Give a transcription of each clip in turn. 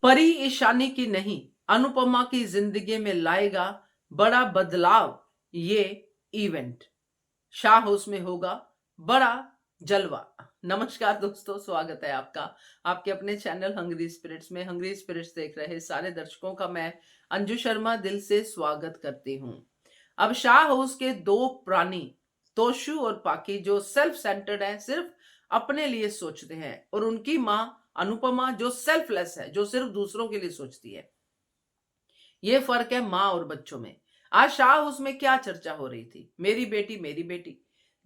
परी ईशानी की नहीं, अनुपमा की जिंदगी में लाएगा बड़ा बदलाव ये इवेंट। शाह हाउस में होगा बड़ा जलवा। नमस्कार दोस्तों, स्वागत है आपका आपके अपने चैनल हंग्री स्पिरिट्स में। हंग्री स्पिरिट्स देख रहे सारे दर्शकों का मैं अंजू शर्मा दिल से स्वागत करती हूँ। अब शाह हाउस के दो प्राणी तोशु और पाकी जो सेल्फ सेंटर्ड हैं, सिर्फ अपने लिए सोचते हैं, और उनकी माँ अनुपमा जो सेल्फलेस है, जो सिर्फ दूसरों के लिए सोचती है। ये फर्क है माँ और बच्चों में। आज शाह हाउस में क्या चर्चा हो रही थी? मेरी बेटी मेरी बेटी।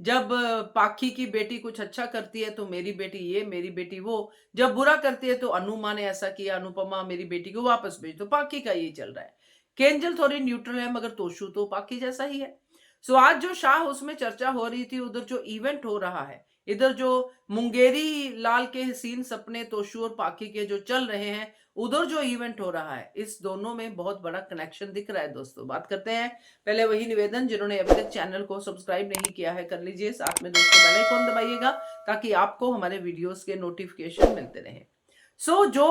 जब पाखी की बेटी कुछ अच्छा करती है तो मेरी बेटी ये, मेरी बेटी वो। जब बुरा करती है तो अनु माँ ने ऐसा किया, अनुपमा मेरी बेटी को वापस भेज। तो पाखी का ये चल रहा है। केंजल थोड़ी न्यूट्रल है, मगर तोशु तो पाखी जैसा ही है। सो आज जो शाह हाउस में चर्चा हो रही थी, उधर जो इवेंट हो रहा है, इधर जो मुंगेरी लाल के सीन सपने तोशु और पाखी के जो चल रहे हैं, उधर जो इवेंट हो रहा है, इस दोनों में बहुत बड़ा कनेक्शन दिख रहा है। दोस्तों बात करते हैं। पहले वही निवेदन, जिन्होंने अभी तक चैनल को सब्सक्राइब नहीं किया है कर लीजिए, साथ में दोस्तों बेल आइकन दबाइएगा ताकि आपको हमारे वीडियोस के नोटिफिकेशन मिलते रहे। जो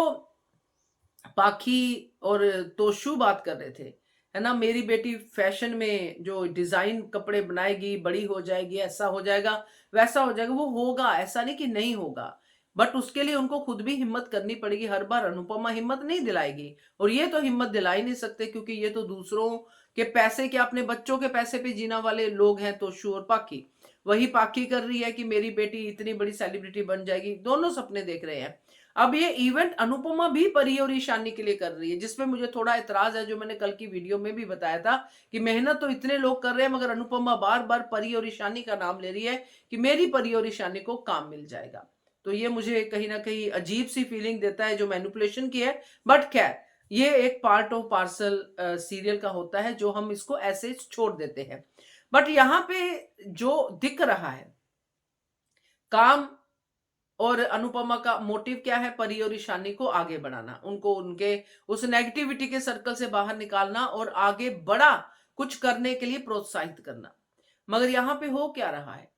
पाखी और तोशु बात कर रहे थे, है ना, मेरी बेटी फैशन में जो डिजाइन कपड़े बनाएगी, बड़ी हो जाएगी, ऐसा हो जाएगा वैसा हो जाएगा, वो होगा, ऐसा नहीं कि नहीं होगा। बट उसके लिए उनको खुद भी हिम्मत करनी पड़ेगी। हर बार अनुपमा हिम्मत नहीं दिलाएगी, और ये तो हिम्मत दिला ही नहीं सकते, क्योंकि ये तो दूसरों के पैसे के, अपने बच्चों के पैसे पे जीना वाले लोग हैं तोशु और पाखी। वही पाखी कर रही है कि मेरी बेटी इतनी बड़ी सेलिब्रिटी बन जाएगी, दोनों सपने देख रहे हैं। अब ये इवेंट अनुपमा भी परी और ईशानी के लिए कर रही है, जिसमें मुझे थोड़ा एतराज है, जो मैंने कल की वीडियो में भी बताया था कि मेहनत तो इतने लोग कर रहे हैं, मगर अनुपमा बार बार परी और ईशानी का नाम ले रही है कि मेरी परी और ईशानी को काम मिल जाएगा। तो ये मुझे कहीं ना कहीं अजीब सी फीलिंग देता है, जो मैनिपुलेशन की है। बट खैर, ये एक पार्ट ऑफ पार्सल सीरियल का होता है, जो हम इसको ऐसे छोड़ देते हैं। बट यहाँ पे जो दिख रहा है, काम और अनुपमा का मोटिव क्या है? परी और ईशानी को आगे बढ़ाना, उनको उनके उस नेगेटिविटी के सर्कल से बाहर निकालना और आगे बड़ा कुछ करने के लिए प्रोत्साहित करना। मगर यहां पे हो क्या रहा है?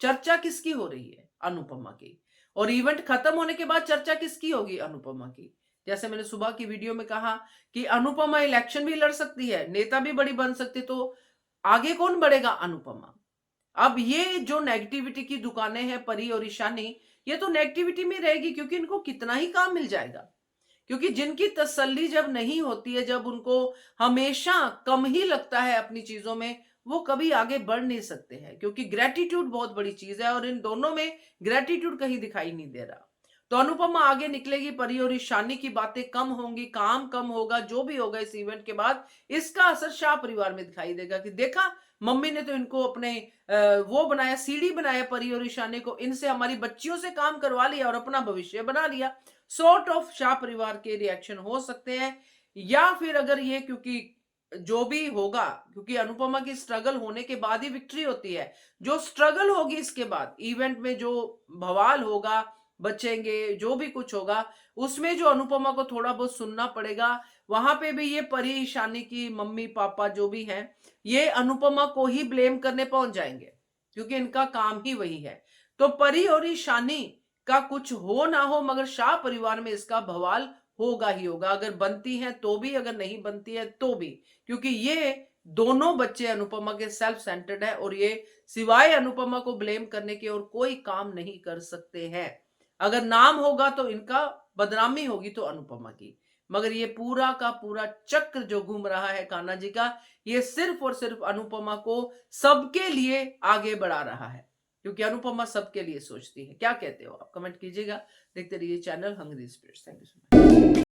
चर्चा किसकी हो रही है? अनुपमा की। और इवेंट खत्म होने के बाद चर्चा किसकी होगी? अनुपमा की। जैसे मैंने सुबह की वीडियो में कहा कि अनुपमा इलेक्शन भी लड़ सकती है, नेता भी बड़ी बन सकती, तो आगे कौन बढ़ेगा? अनुपमा। अब ये जो नेगेटिविटी की दुकानें हैं परी और ईशानी, ये तो नेगेटिविटी में रहेगी, क्योंकि इनको कितना ही काम मिल जाएगा। क्योंकि जिनकी तसल्ली जब नहीं होती है, जब उनको हमेशा कम ही लगता है अपनी चीजों में, वो कभी आगे बढ़ नहीं सकते हैं। क्योंकि ग्रेटिट्यूड बहुत बड़ी चीज है, और इन दोनों में ग्रेटिट्यूड कहीं दिखाई नहीं दे रहा। तो अनुपमा आगे निकलेगी, परी और ईशानी की बातें कम होंगी, काम कम होगा, जो भी होगा इस इवेंट के बाद, इसका असर शाह परिवार में दिखाई देगा कि देखा, मम्मी ने तो इनको अपने वो बनाया, सीढ़ी बनाया परी और ईशानी को, इनसे हमारी बच्चियों से काम करवा लिया और अपना भविष्य बना लिया। सॉर्ट ऑफ शाह परिवार के रिएक्शन हो सकते हैं। या फिर अगर ये, क्योंकि जो भी होगा, क्योंकि अनुपमा की स्ट्रगल होने के बाद ही विक्ट्री होती है। जो स्ट्रगल होगी इसके बाद इवेंट में, जो बवाल होगा, बचेंगे, जो भी कुछ होगा, उसमें जो अनुपमा को थोड़ा बहुत सुनना पड़ेगा, वहां पे भी ये परी ईशानी की मम्मी पापा जो भी हैं, ये अनुपमा को ही ब्लेम करने पहुंच जाएंगे, क्योंकि इनका काम ही वही है। तो परी और ईशानी का कुछ हो ना हो, मगर शाह परिवार में इसका बवाल होगा ही होगा। अगर बनती है तो भी, अगर नहीं बनती है तो भी, क्योंकि ये दोनों बच्चे अनुपमा के सेल्फ सेंटर्ड है, और ये सिवाय अनुपमा को ब्लेम करने के और कोई काम नहीं कर सकते हैं। अगर नाम होगा तो इनका, बदनामी होगी तो अनुपमा की। मगर ये पूरा का पूरा चक्र जो घूम रहा है कान्हा जी का, ये सिर्फ और सिर्फ अनुपमा को सबके लिए आगे बढ़ा रहा है, क्योंकि अनुपमा सबके लिए सोचती है। क्या कहते हो आप? कमेंट कीजिएगा। देखते रहिए channel hungry spirits. Thank you so much.